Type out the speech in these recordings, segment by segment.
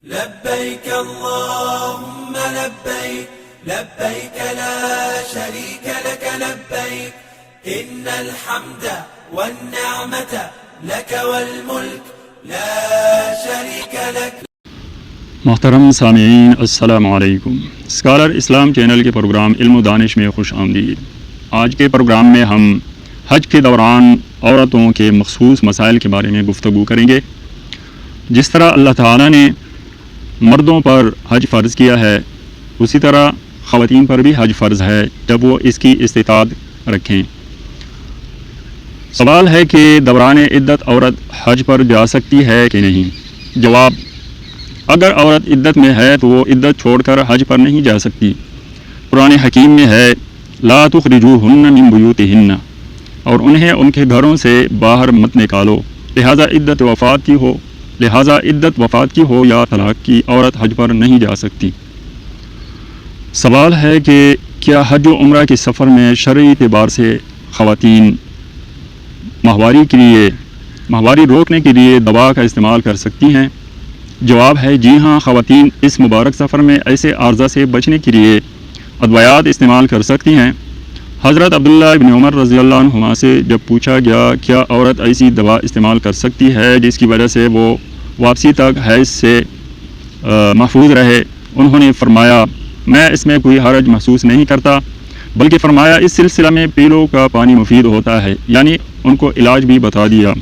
لبيك اللهم لبيك لبيك لا شريك لك لبيك إن الحمد والنعمة لك والملك لا شريك لك. محترم سامعین السلام علیکم. اسکالر اسلام چینل کے پروگرام علم و دانش میں خوش آمدید. آج کے پروگرام میں ہم حج کے دوران عورتوں کے مخصوص مسائل کے بارے میں گفتگو کریں گے. جس طرح اللہ تعالیٰ نے مردوں پر حج فرض کیا ہے اسی طرح خواتین پر بھی حج فرض ہے جب وہ اس کی استطاعت رکھیں. سوال ہے کہ دوران عدت عورت حج پر جا سکتی ہے کہ نہیں؟ جواب: اگر عورت عدت میں ہے تو وہ عدت چھوڑ کر حج پر نہیں جا سکتی. قرآن حکیم میں ہے لا تخرجوہن من بیوتہن، اور انہیں ان کے گھروں سے باہر مت نکالو، لہٰذا عدت وفات کی ہو یا طلاق کی عورت حج پر نہیں جا سکتی. سوال ہے کہ کیا حج و عمرہ کے سفر میں شرعی اعتبار سے خواتین ماہواری روکنے کے لیے دوا کا استعمال کر سکتی ہیں؟ جواب ہے جی ہاں، خواتین اس مبارک سفر میں ایسے عارضہ سے بچنے کے لیے ادویات استعمال کر سکتی ہیں. حضرت عبداللہ ابن عمر رضی اللہ عنہما سے جب پوچھا گیا کیا عورت ایسی دوا استعمال کر سکتی ہے جس کی وجہ سے وہ واپسی تک حیض سے محفوظ رہے، انہوں نے فرمایا میں اس میں کوئی حرج محسوس نہیں کرتا، بلکہ فرمایا اس سلسلہ میں پیلو کا پانی مفید ہوتا ہے، یعنی ان کو علاج بھی بتا دیا.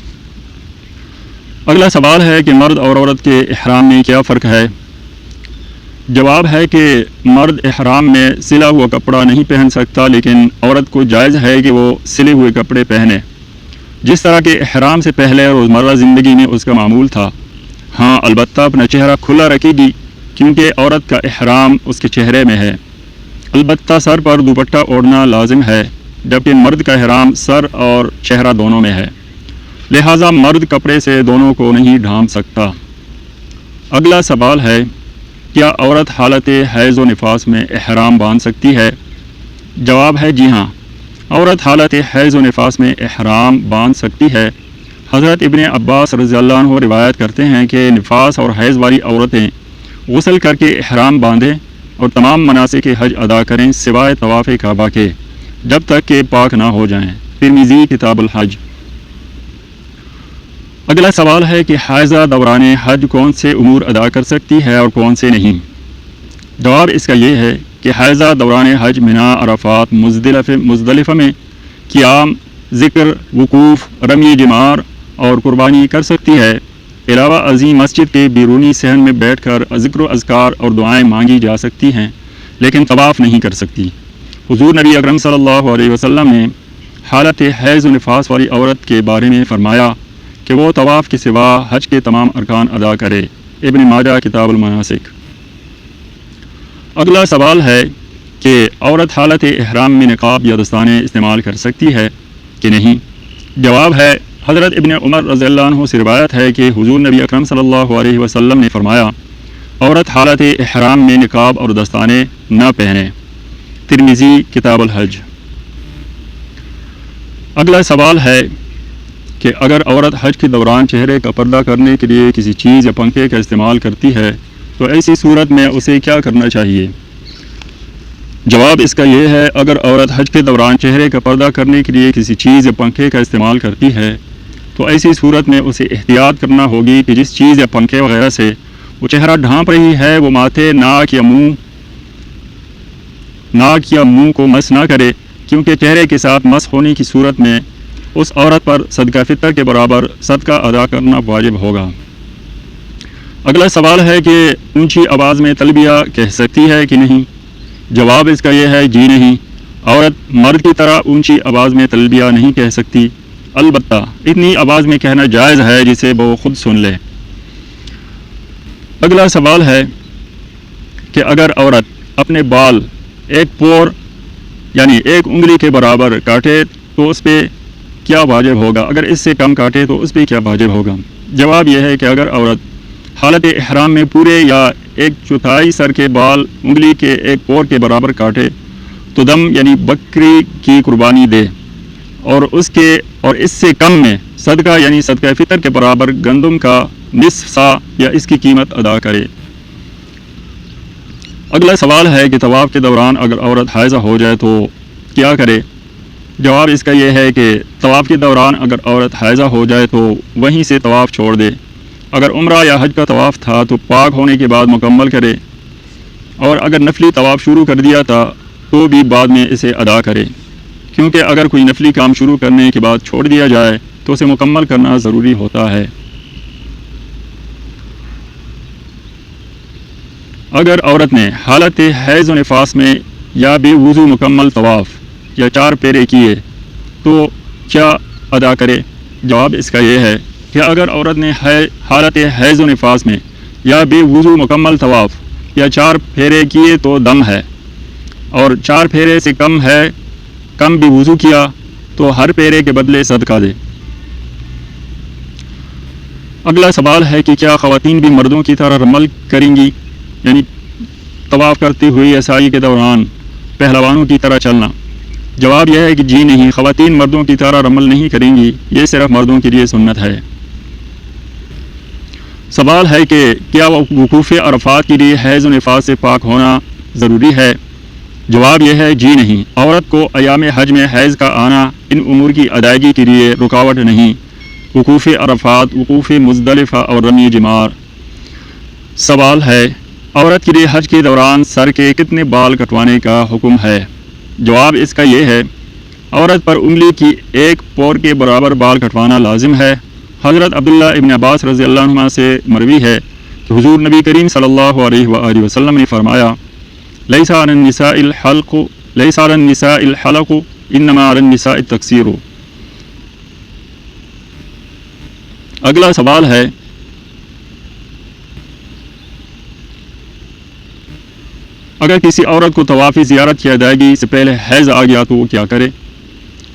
اگلا سوال ہے کہ مرد اور عورت کے احرام میں کیا فرق ہے؟ جواب ہے کہ مرد احرام میں سلا ہوا کپڑا نہیں پہن سکتا، لیکن عورت کو جائز ہے کہ وہ سلے ہوئے کپڑے پہنے، جس طرح کہ احرام سے پہلے روزمرہ زندگی میں اس کا معمول تھا. ہاں، البتہ اپنا چہرہ کھلا رکھے گی کیونکہ عورت کا احرام اس کے چہرے میں ہے. البتہ سر پر دوپٹہ اوڑھنا لازم ہے، جبکہ مرد کا احرام سر اور چہرہ دونوں میں ہے، لہٰذا مرد کپڑے سے دونوں کو نہیں ڈھانپ سکتا. اگلا سوال ہے کیا عورت حالت حیض و نفاس میں احرام باندھ سکتی ہے؟ جواب ہے جی ہاں، عورت حالت حیض و نفاس میں احرام باندھ سکتی ہے. حضرت ابن عباس رضی اللہ عنہ روایت کرتے ہیں کہ نفاس اور حیض والی عورتیں غسل کر کے احرام باندھیں اور تمام مناسک حج ادا کریں سوائے طواف کعبہ کے، جب تک کہ پاک نہ ہو جائیں. ترمذی کتاب الحج. اگلا سوال ہے کہ حائضہ دوران حج کون سے امور ادا کر سکتی ہے اور کون سے نہیں؟ جواب اس کا یہ ہے کہ حائضہ دوران حج منی، عرفات، مزدلفہ میں قیام، ذکر، وقوف، رمی جمار اور قربانی کر سکتی ہے. علاوہ ازیں مسجد کے بیرونی صحن میں بیٹھ کر ذکر و اذکار اور دعائیں مانگی جا سکتی ہیں، لیکن طواف نہیں کر سکتی. حضور نبی اکرم صلی اللہ علیہ وسلم نے حالت حیض و نفاس والی عورت کے بارے میں فرمایا کہ وہ طواف کے سوا حج کے تمام ارکان ادا کرے. ابن ماجہ کتاب المناسک. اگلا سوال ہے کہ عورت حالت احرام میں نقاب یا دستانے استعمال کر سکتی ہے کہ نہیں؟ جواب ہے حضرت ابن عمر رضی اللہ عنہ سے روایت ہے کہ حضور نبی اکرم صلی اللہ علیہ وسلم نے فرمایا عورت حالت احرام میں نقاب اور دستانے نہ پہنے. ترمذی کتاب الحج. اگلا سوال ہے کہ اگر عورت حج کے دوران چہرے کا پردہ کرنے کے لیے کسی چیز یا پنکھے کا استعمال کرتی ہے تو ایسی صورت میں اسے کیا کرنا چاہیے؟ جواب اس کا یہ ہے اگر عورت حج کے دوران چہرے کا پردہ کرنے کے لیے کسی چیز یا پنکھے کا استعمال کرتی ہے تو ایسی صورت میں اسے احتیاط کرنا ہوگی کہ جس چیز یا پنکھے وغیرہ سے وہ چہرہ ڈھانپ رہی ہے وہ ماتھے، ناک یا منہ کو مس نہ کرے، کیونکہ چہرے کے ساتھ مس ہونے کی صورت میں اس عورت پر صدقہ فطر کے برابر صدقہ ادا کرنا واجب ہوگا. اگلا سوال ہے کہ اونچی آواز میں تلبیہ کہہ سکتی ہے کہ نہیں؟ جواب اس کا یہ ہے جی نہیں، عورت مرد کی طرح اونچی آواز میں تلبیہ نہیں کہہ سکتی، البتہ اتنی آواز میں کہنا جائز ہے جسے وہ خود سن لے. اگلا سوال ہے کہ اگر عورت اپنے بال ایک پور یعنی ایک انگلی کے برابر کاٹے تو اس پہ کیا واجب ہوگا، اگر اس سے کم کاٹے تو اس پہ کیا واجب ہوگا؟ جواب یہ ہے کہ اگر عورت حالت احرام میں پورے یا 1/4 سر کے بال انگلی کے ایک پور کے برابر کاٹے تو دم یعنی بکری کی قربانی دے اور اس سے کم میں صدقہ یعنی صدقہ فطر کے برابر گندم کا نصف سا یا اس کی قیمت ادا کرے. اگلا سوال ہے کہ طواف کے دوران اگر عورت حائضہ ہو جائے تو کیا کرے؟ جواب اس کا یہ ہے کہ طواف کے دوران اگر عورت حائضہ ہو جائے تو وہیں سے طواف چھوڑ دے۔ اگر عمرہ یا حج کا طواف تھا تو پاک ہونے کے بعد مکمل کرے، اور اگر نفلی طواف شروع کر دیا تھا تو بھی بعد میں اسے ادا کرے، کیونکہ اگر کوئی نفلی کام شروع کرنے کے بعد چھوڑ دیا جائے تو اسے مکمل کرنا ضروری ہوتا ہے۔ اگر عورت نے حالت حیض و نفاس میں یا بے وضو مکمل طواف یا 4 پھیرے کیے تو کیا ادا کرے؟ جواب اس کا یہ ہے کہ اگر عورت نے حالت حیض و نفاس میں یا بے وضو مکمل طواف یا 4 پھیرے کیے تو دم ہے، اور 4 پھیرے سے کم بھی وضو کیا تو ہر پھیرے کے بدلے صدقہ دے۔ اگلا سوال ہے کہ کیا خواتین بھی مردوں کی طرح رمل کریں گی، یعنی طواف کرتے ہوئے یا سعی کے دوران پہلوانوں کی طرح چلنا؟ جواب یہ ہے کہ جی نہیں، خواتین مردوں کی طرح رمل نہیں کریں گی، یہ صرف مردوں کے لیے سنت ہے۔ سوال ہے کہ کیا وقوف عرفات کے لیے حیض و نفاس سے پاک ہونا ضروری ہے؟ جواب یہ ہے جی نہیں، عورت کو ایام حج میں حیض کا آنا ان امور کی ادائیگی کے لیے رکاوٹ نہیں۔ وقوف عرفات، وقوف مزدلفہ اور رمی جمار۔ سوال ہے عورت کے لیے حج کے دوران سر کے کتنے بال کٹوانے کا حکم ہے؟ جواب اس کا یہ ہے عورت پر انگلی کی 1 پور کے برابر بال کٹوانا لازم ہے۔ حضرت عبداللہ ابن عباس رضی اللہ عنہ سے مروی ہے کہ حضور نبی کریم صلی اللہ علیہ وآلہ وسلم نے فرمایا لیس علی النساء الحلق انما علی النساء التقصیر۔ اگلا سوال ہے اگر کسی عورت کو طواف زیارت کی ادائیگی سے پہلے حیض آ گیا تو وہ کیا کرے؟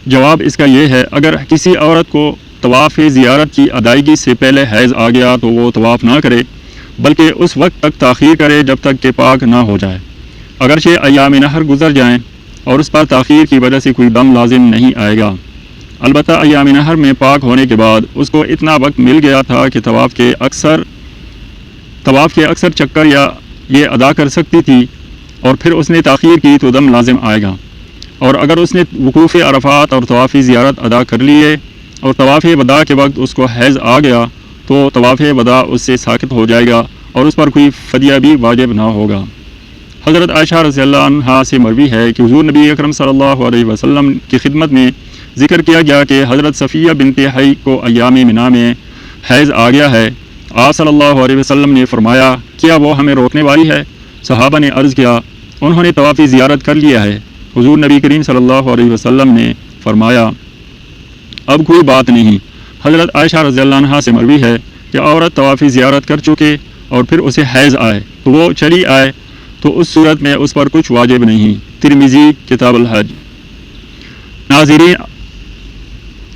جواب اس کا یہ ہے اگر کسی عورت کو طواف زیارت کی ادائیگی سے پہلے حیض آ گیا تو وہ طواف نہ کرے، بلکہ اس وقت تک تاخیر کرے جب تک کہ پاک نہ ہو جائے۔ اگرچہ ایام نحر گزر جائیں اور اس پر تاخیر کی وجہ سے کوئی دم لازم نہیں آئے گا، البتہ ایام نحر میں پاک ہونے کے بعد اس کو اتنا وقت مل گیا تھا کہ طواف کے اکثر چکر یا یہ ادا کر سکتی تھی، اور پھر اس نے تاخیر کی تو دم لازم آئے گا۔ اور اگر اس نے وقوف عرفات اور طواف زیارت ادا کر لیے اور طواف وداع کے وقت اس کو حیض آ گیا تو طواف وداع اس سے ساقط ہو جائے گا اور اس پر کوئی فدیہ بھی واجب نہ ہوگا۔ حضرت عائشہ رضی اللہ عنہا سے مروی ہے کہ حضور نبی اکرم صلی اللہ علیہ وسلم کی خدمت میں ذکر کیا گیا کہ حضرت صفیہ بنت حی کو ایام منا میں حیض آ گیا ہے۔ آپ صلی اللہ علیہ وسلم نے فرمایا کیا وہ ہمیں روکنے والی ہے؟ صحابہ نے عرض کیا انہوں نے طواف زیارت کر لیا ہے۔ حضور نبی کریم صلی اللہ علیہ وسلم نے فرمایا اب کوئی بات نہیں۔ حضرت عائشہ رضی اللہ عنہا سے مروی ہے کہ عورت طواف زیارت کر چکے اور پھر اسے حیض آئے تو وہ چلی آئے تو اس صورت میں اس پر کچھ واجب نہیں۔ ترمذی کتاب الحج۔ ناظرین،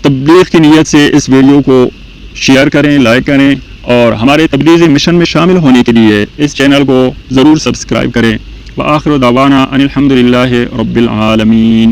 تبلیغ کی نیت سے اس ویڈیو کو شیئر کریں، لائک کریں، اور ہمارے تبلیغی مشن میں شامل ہونے کے لیے اس چینل کو ضرور سبسکرائب کریں۔ وآخر دعوانا ان الحمد للہ رب العالمین۔